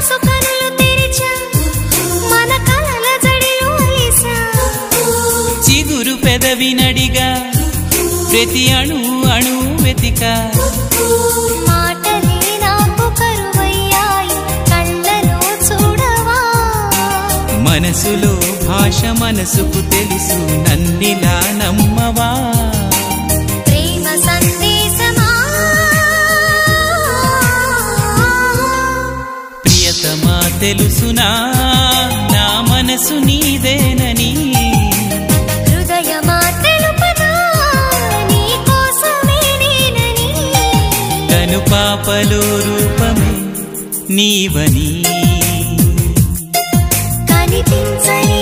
మనసు కనులు తెరిచా మన కలల జడిలో అలిసా చిగురు పెదవి నడిగా ప్రతి అణు అణు వెతికా మాటలే నాకు కరువయ్యాయి కళ్ళలో చూడవా మనసులో భాష మనసుకు తెలుసు నన్నిలా నమ్మవా ప్రేమ సందేశమా ప్రియతమా తెలుసునా నా మనసు నీదేనని హృదయమా తెలుపనా నీ కోసమే నేనని కను పాపలో రూపమే నీవని కనిపించని